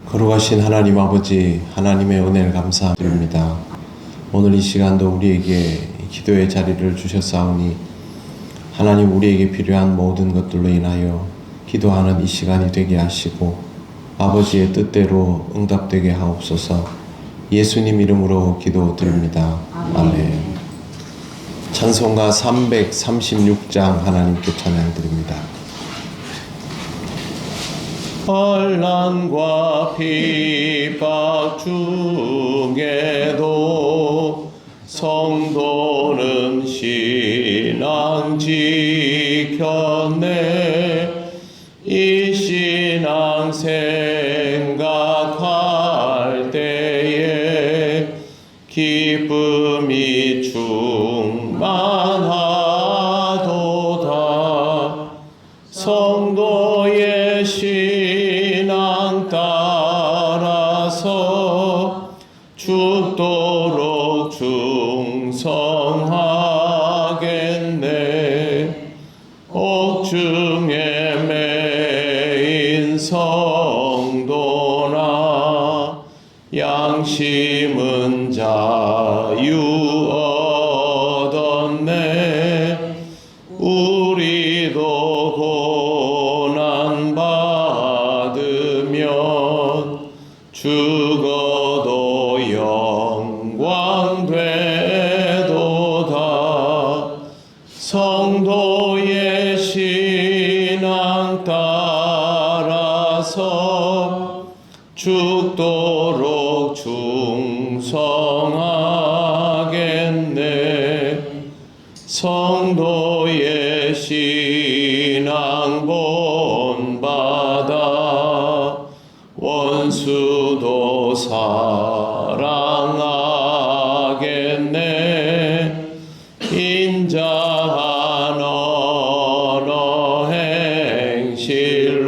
거룩하신 하나님 아버지, 하나님의 은혜를 감사드립니다. 오늘 이 시간도 우리에게 기도의 자리를 주셨사오니 하나님, 우리에게 필요한 모든 것들로 인하여 기도하는 이 시간이 되게 하시고 아버지의 뜻대로 응답되게 하옵소서. 예수님 이름으로 기도드립니다. 아멘. 찬송가 336장 하나님께 찬양드립니다. 환난과 핍박 중에도 성도는 신앙 지켰네. 이 신앙 생각할 때에 기쁨이 충만하도다. 성도의 신앙 따라서 죽도록 충성하겠네. 옥중에 매인 성도나 양심은 자유 얻었네. 우리도 고난 받으면 죽어도 영광 되도다. 성도의 신앙 따라서 죽도록 충성하겠네. 성도의 신앙 본받아 원수도 사랑하겠네. 인자한 언어 행실로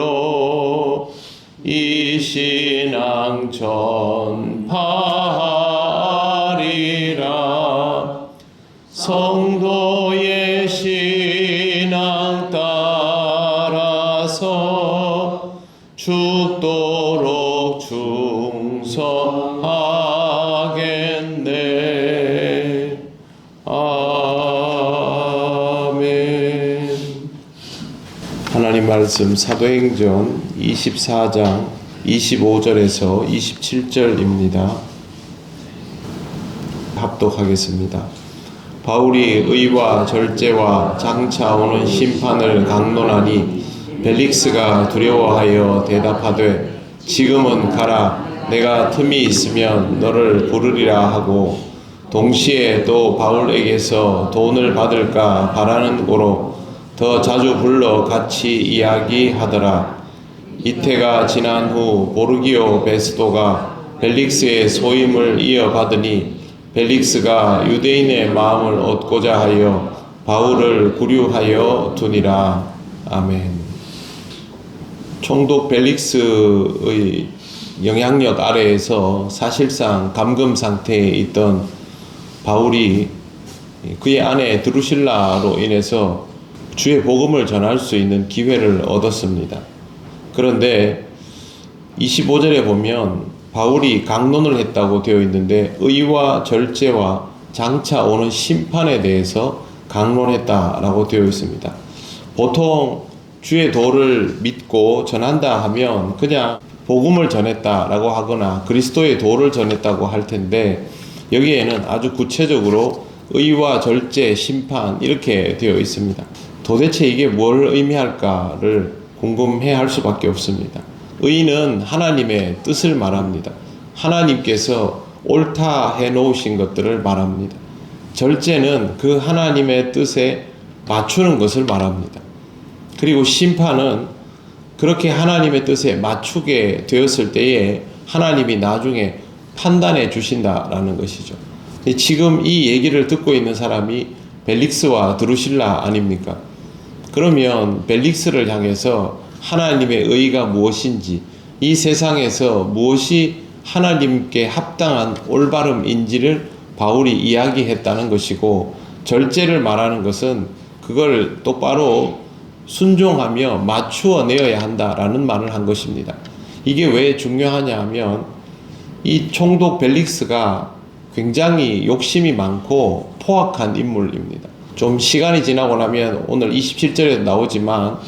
이 신앙 전파하리라. 성도의 신앙 따라서 죽도록 충성하겠네. 아멘. 하나님 말씀 사도행전 24장 25절에서 27절입니다. 합독하겠습니다. 바울이 의와 절제와 장차 오는 심판을 강론하니 벨릭스가 두려워하여 대답하되 지금은 가라. 내가 틈이 있으면 너를 부르리라 하고 동시에 또 바울에게서 돈을 받을까 바라는 고로 더 자주 불러 같이 이야기하더라. 이태가 지난 후 보르기오 베스도가 벨릭스의 소임을 이어받으니 벨릭스가 유대인의 마음을 얻고자 하여 바울을 구류하여 두니라. 아멘. 총독 벨릭스의 영향력 아래에서 사실상 감금 상태에 있던 바울이 그의 아내 드루실라로 인해서 주의 복음을 전할 수 있는 기회를 얻었습니다. 그런데 25절에 보면 바울이 강론을 했다고 되어 있는데 의와 절제와 장차 오는 심판에 대해서 강론했다라고 되어 있습니다. 보통 주의 도를 믿고 전한다 하면 그냥 복음을 전했다라고 하거나 그리스도의 도를 전했다고 할 텐데 여기에는 아주 구체적으로 의와 절제, 심판 이렇게 되어 있습니다. 도대체 이게 뭘 의미할까를 궁금해 할 수밖에 없습니다. 의는 하나님의 뜻을 말합니다. 하나님께서 옳다 해놓으신 것들을 말합니다. 절제는 그 하나님의 뜻에 맞추는 것을 말합니다. 그리고 심판은 그렇게 하나님의 뜻에 맞추게 되었을 때에 하나님이 나중에 판단해 주신다라는 것이죠. 지금 이 얘기를 듣고 있는 사람이 벨릭스와 드루실라 아닙니까? 그러면 벨릭스를 향해서 하나님의 의가 무엇인지, 이 세상에서 무엇이 하나님께 합당한 올바름인지를 바울이 이야기했다는 것이고, 절제를 말하는 것은 그걸 똑바로 순종하며 맞추어 내어야 한다라는 말을 한 것입니다. 이게 왜 중요하냐 하면 이 총독 벨릭스가 굉장히 욕심이 많고 포악한 인물입니다. 좀 시간이 지나고 나면 오늘 27절에도 나오지만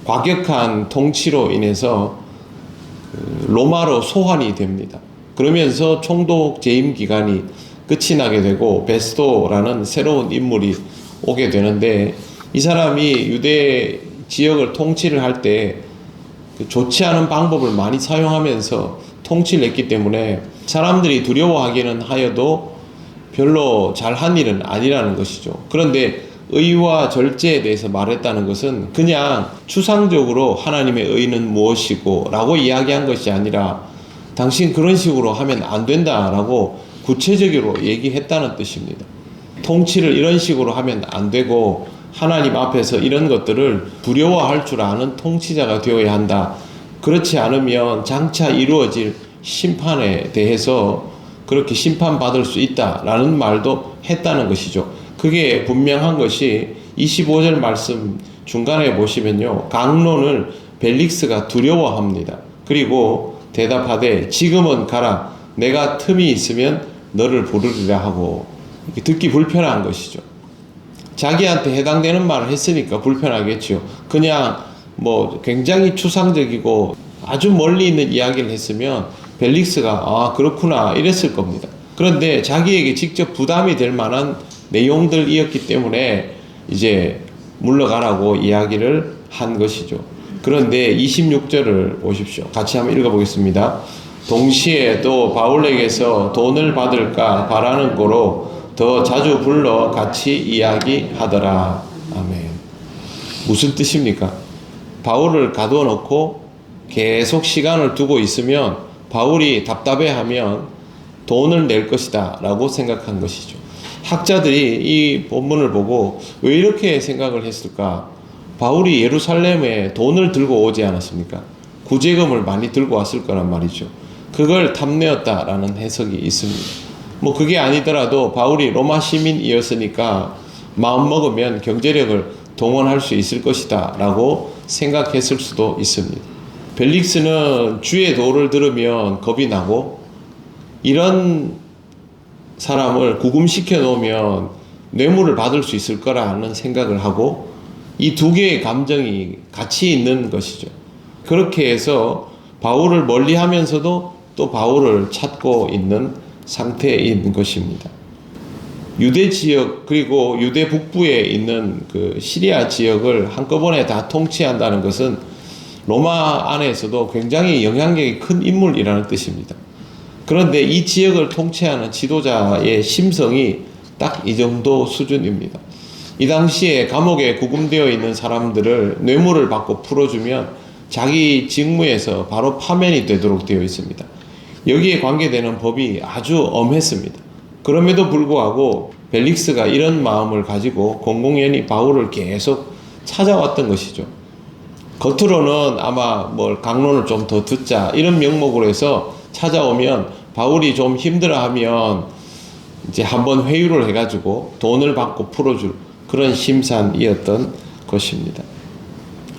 과격한 통치로 인해서 로마로 소환이 됩니다. 그러면서 총독 재임 기간이 끝이 나게 되고 베스도라는 새로운 인물이 오게 되는데, 이 사람이 유대 지역을 통치를 할 때 좋지 않은 방법을 많이 사용하면서 통치를 했기 때문에 사람들이 두려워하기는 하여도 별로 잘한 일은 아니라는 것이죠. 그런데 의와 절제에 대해서 말했다는 것은 그냥 추상적으로 하나님의 의는 무엇이고 라고 이야기한 것이 아니라 당신 그런 식으로 하면 안 된다라고 구체적으로 얘기했다는 뜻입니다. 통치를 이런 식으로 하면 안 되고 하나님 앞에서 이런 것들을 두려워할 줄 아는 통치자가 되어야 한다. 그렇지 않으면 장차 이루어질 심판에 대해서 그렇게 심판받을 수 있다라는 말도 했다는 것이죠. 그게 분명한 것이 25절 말씀 중간에 보시면요, 강론을 벨릭스가 두려워합니다. 그리고 대답하되 지금은 가라, 내가 틈이 있으면 너를 부르리라 하고. 듣기 불편한 것이죠. 자기한테 해당되는 말을 했으니까 불편하겠죠. 그냥 뭐 굉장히 추상적이고 아주 멀리 있는 이야기를 했으면 벨릭스가 아 그렇구나 이랬을 겁니다. 그런데 자기에게 직접 부담이 될 만한 내용들이었기 때문에 이제 물러가라고 이야기를 한 것이죠. 그런데 26절을 보십시오. 같이 한번 읽어보겠습니다. 동시에 또 바울에게서 돈을 받을까 바라는 거로 더 자주 불러 같이 이야기하더라. 아멘. 무슨 뜻입니까? 바울을 가둬놓고 계속 시간을 두고 있으면 바울이 답답해하면 돈을 낼 것이다 라고 생각한 것이죠. 학자들이 이 본문을 보고 왜 이렇게 생각을 했을까? 바울이 예루살렘에 돈을 들고 오지 않았습니까? 구제금을 많이 들고 왔을 거란 말이죠. 그걸 탐내었다라는 해석이 있습니다. 뭐 그게 아니더라도 바울이 로마 시민이었으니까 마음 먹으면 경제력을 동원할 수 있을 것이다 라고 생각했을 수도 있습니다. 벨릭스는 주의 도를 들으면 겁이 나고 이런 사람을 구금시켜 놓으면 뇌물을 받을 수 있을 거라는 생각을 하고 이 두 개의 감정이 같이 있는 것이죠. 그렇게 해서 바울을 멀리 하면서도 또 바울을 찾고 있는 상태에 있는 것입니다. 유대 지역 그리고 유대 북부에 있는 그 시리아 지역을 한꺼번에 다 통치한다는 것은 로마 안에서도 굉장히 영향력이 큰 인물이라는 뜻입니다. 그런데 이 지역을 통치하는 지도자의 심성이 딱 이 정도 수준입니다. 이 당시에 감옥에 구금되어 있는 사람들을 뇌물을 받고 풀어주면 자기 직무에서 바로 파면이 되도록 되어 있습니다. 여기에 관계되는 법이 아주 엄했습니다. 그럼에도 불구하고 벨릭스가 이런 마음을 가지고 공공연히 바울을 계속 찾아왔던 것이죠. 겉으로는 아마 뭘 강론을 좀 더 듣자 이런 명목으로 해서 찾아오면 바울이 좀 힘들어하면 이제 한번 회유를 해가지고 돈을 받고 풀어줄 그런 심산이었던 것입니다.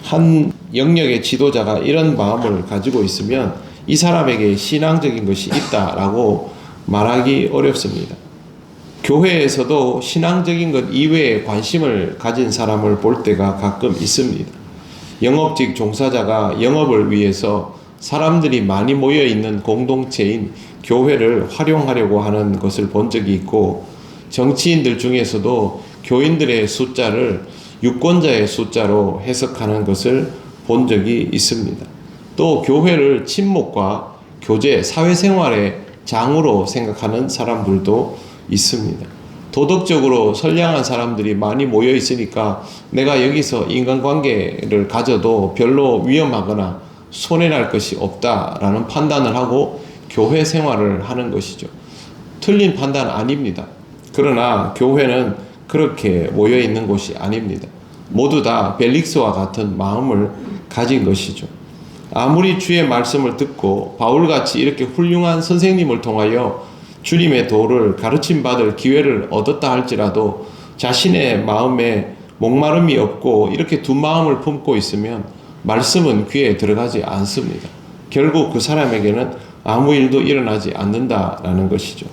한 영역의 지도자가 이런 마음을 가지고 있으면 이 사람에게 신앙적인 것이 있다라고 말하기 어렵습니다. 교회에서도 신앙적인 것 이외에 관심을 가진 사람을 볼 때가 가끔 있습니다. 영업직 종사자가 영업을 위해서 사람들이 많이 모여있는 공동체인 교회를 활용하려고 하는 것을 본 적이 있고, 정치인들 중에서도 교인들의 숫자를 유권자의 숫자로 해석하는 것을 본 적이 있습니다. 또 교회를 친목과 교제, 사회생활의 장으로 생각하는 사람들도 있습니다. 도덕적으로 선량한 사람들이 많이 모여 있으니까 내가 여기서 인간관계를 가져도 별로 위험하거나 손해날 것이 없다라는 판단을 하고 교회 생활을 하는 것이죠. 틀린 판단 아닙니다. 그러나 교회는 그렇게 모여 있는 곳이 아닙니다. 모두 다 벨릭스와 같은 마음을 가진 것이죠. 아무리 주의 말씀을 듣고 바울같이 이렇게 훌륭한 선생님을 통하여 주님의 도를 가르침받을 기회를 얻었다 할지라도 자신의 마음에 목마름이 없고 이렇게 두 마음을 품고 있으면 말씀은 귀에 들어가지 않습니다. 결국 그 사람에게는 아무 일도 일어나지 않는다라는 것이죠.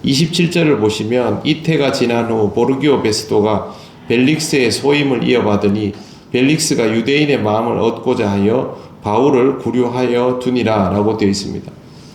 27절을 보시면 이태가 지난 후 보르기오 베스도가 벨릭스의 소임을 이어받으니 벨릭스가 유대인의 마음을 얻고자 하여 바울을 구류하여 두니라 라고 되어 있습니다.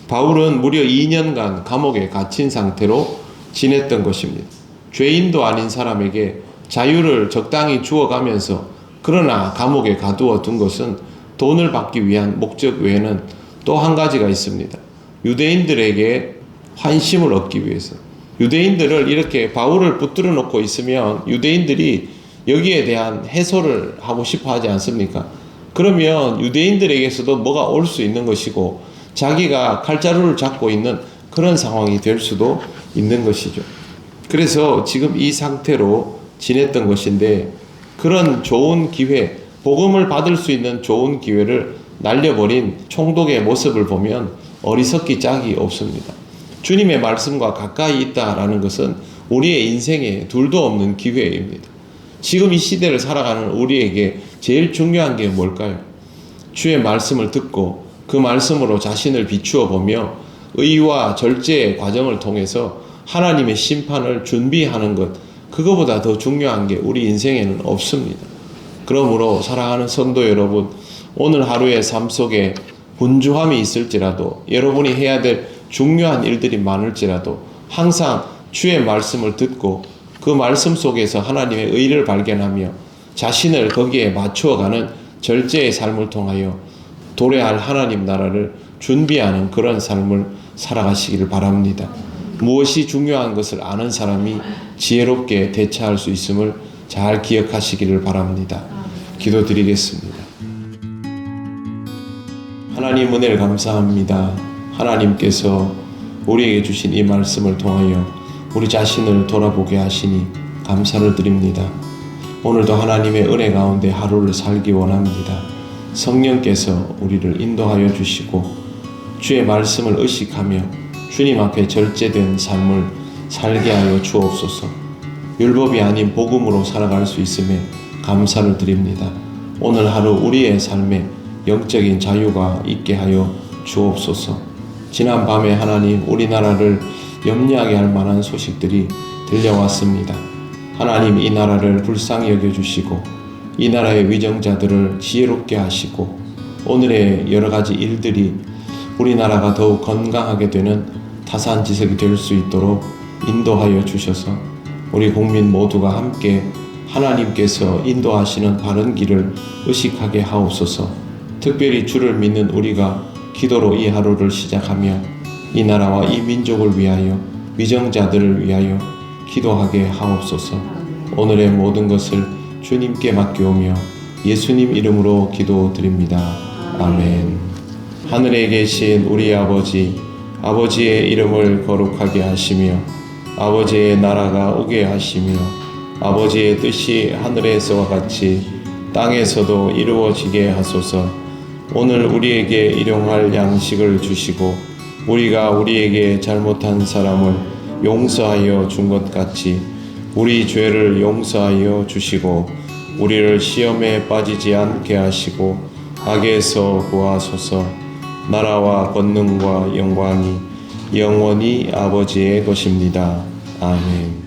바울은 무려 2년간 감옥에 갇힌 상태로 지냈던 것입니다. 죄인도 아닌 사람에게 자유를 적당히 주어가면서 그러나 감옥에 가두어 둔 것은 돈을 받기 위한 목적 외에는 또 한 가지가 있습니다. 유대인들에게 환심을 얻기 위해서. 유대인들을 이렇게 바울을 붙들어 놓고 있으면 유대인들이 여기에 대한 해소를 하고 싶어 하지 않습니까? 그러면 유대인들에게서도 뭐가 올 수 있는 것이고 자기가 칼자루를 잡고 있는 그런 상황이 될 수도 있는 것이죠. 그래서 지금 이 상태로 지냈던 것인데 그런 좋은 기회, 복음을 받을 수 있는 좋은 기회를 날려버린 총독의 모습을 보면 어리석기 짝이 없습니다. 주님의 말씀과 가까이 있다라는 것은 우리의 인생에 둘도 없는 기회입니다. 지금 이 시대를 살아가는 우리에게 제일 중요한 게 뭘까요? 주의 말씀을 듣고 그 말씀으로 자신을 비추어 보며 의와 절제의 과정을 통해서 하나님의 심판을 준비하는 것, 그거보다 더 중요한 게 우리 인생에는 없습니다. 그러므로 사랑하는 성도 여러분, 오늘 하루의 삶 속에 분주함이 있을지라도 여러분이 해야 될 중요한 일들이 많을지라도 항상 주의 말씀을 듣고 그 말씀 속에서 하나님의 의를 발견하며 자신을 거기에 맞추어가는 절제의 삶을 통하여 도래할 하나님 나라를 준비하는 그런 삶을 살아가시기를 바랍니다. 무엇이 중요한 것을 아는 사람이 지혜롭게 대처할 수 있음을 잘 기억하시기를 바랍니다. 기도드리겠습니다. 하나님 은혜를 감사합니다. 하나님께서 우리에게 주신 이 말씀을 통하여 우리 자신을 돌아보게 하시니 감사를 드립니다. 오늘도 하나님의 은혜 가운데 하루를 살기 원합니다. 성령께서 우리를 인도하여 주시고 주의 말씀을 의식하며 주님 앞에 절제된 삶을 살게 하여 주옵소서. 율법이 아닌 복음으로 살아갈 수 있음에 감사를 드립니다. 오늘 하루 우리의 삶에 영적인 자유가 있게 하여 주옵소서. 지난 밤에 하나님 우리나라를 염려하게 할 만한 소식들이 들려왔습니다. 하나님 이 나라를 불쌍히 여겨주시고 이 나라의 위정자들을 지혜롭게 하시고 오늘의 여러 가지 일들이 우리나라가 더욱 건강하게 되는 타산지석이 될 수 있도록 인도하여 주셔서 우리 국민 모두가 함께 하나님께서 인도하시는 바른 길을 의식하게 하옵소서. 특별히 주를 믿는 우리가 기도로 이 하루를 시작하며 이 나라와 이 민족을 위하여 위정자들을 위하여 기도하게 하옵소서. 오늘의 모든 것을 주님께 맡겨오며 예수님 이름으로 기도드립니다. 아멘. 하늘에 계신 우리 아버지, 아버지의 이름을 거룩하게 하시며 아버지의 나라가 오게 하시며 아버지의 뜻이 하늘에서와 같이 땅에서도 이루어지게 하소서. 오늘 우리에게 일용할 양식을 주시고 우리가 우리에게 잘못한 사람을 용서하여 준 것 같이 우리 죄를 용서하여 주시고 우리를 시험에 빠지지 않게 하시고 악에서 구하소서. 나라와 권능과 영광이 영원히 아버지의 것입니다. 아멘.